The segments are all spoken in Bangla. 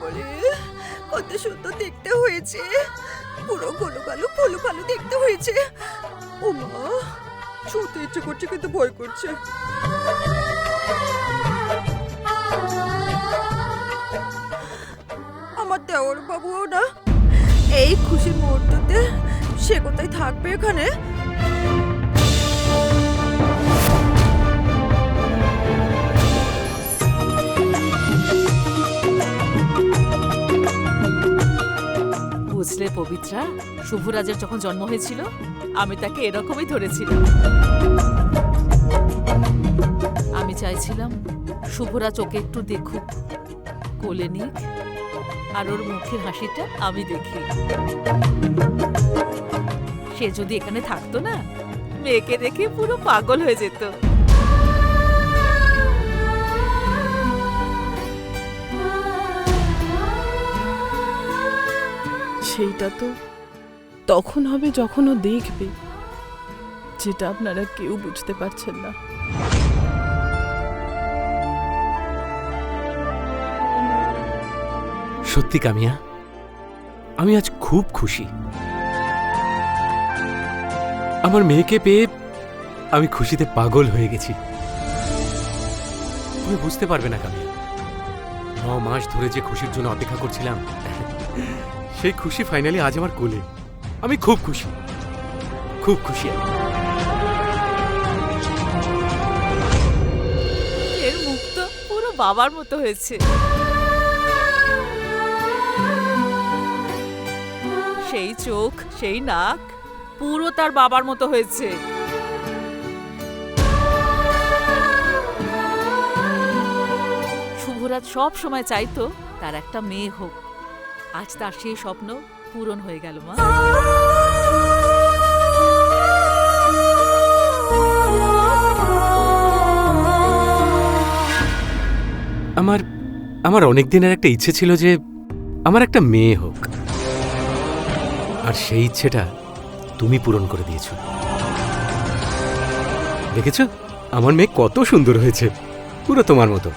ওরে, কত সুন্দর দেখতে হয়েছে, পুরো গোলো কালো ফলু কালো দেখতে হয়েছে। ও মা, ছুঁতে ইচ্ছে করছে কিন্তু ভয় করছে। আমার দেওর বাবুও না এই খুশির মুহূর্ততে সে কোথায় থাকবে এখানে? বুঝলে পবিত্রা, শুভরাজের যখন জন্ম হয়েছিল আমি তাকে এরকমই ধরেছিলাম। আমি চাইছিলাম শুভরাজ ওকে একটু দেখুক, কোলে নিক, আর ওর মুখের হাসিটা আমি দেখি। সে যদি এখানে থাকতো না, মেয়েকে দেখে পুরো পাগল হয়ে যেত। সেইটা তো তখন হবে যখন ও দেখবে, যেটা আপনারা কেউ বুঝতে পারছেন না। সত্যি কামিয়া, আমি আজ খুব খুশি। আমার মেয়েকে পেয়ে আমি খুশিতে পাগল হয়ে গেছি। তুমি বুঝতে পারবে না কামিয়া, 9 মাস ধরে যে খুশির জন্য অপেক্ষা করছিলাম, সেই খুশি ফাইনালি আজ আমার কোলে। আমি খুব খুশি, খুব খুশি আমি। এর মুখ তো পুরো বাবার মতো হয়েছে। সেই চোখ, সেই নাক, পুরো তার বাবার মতো হয়েছে। শুভরাজ সব সময় চাইতো তার একটা মেয়ে হোক। আজ তার সেই স্বপ্ন পূরণ হয়ে গেল মা। আমার অনেক দিনের একটা ইচ্ছে ছিল যে আমার একটা মেয়ে হোক, আর সেই ইচ্ছেটা তুমি পূরণ করে দিয়েছো। দেখেছো আমার মেয়ে কত সুন্দর হয়েছে, পুরো তোমার মতো।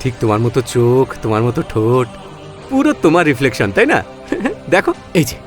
ঠিক তোমার মতো চোখ, তোমার মতো ঠোঁট, পুরো তোমার রিফ্লেকশন, তাই না? দেখো এই যে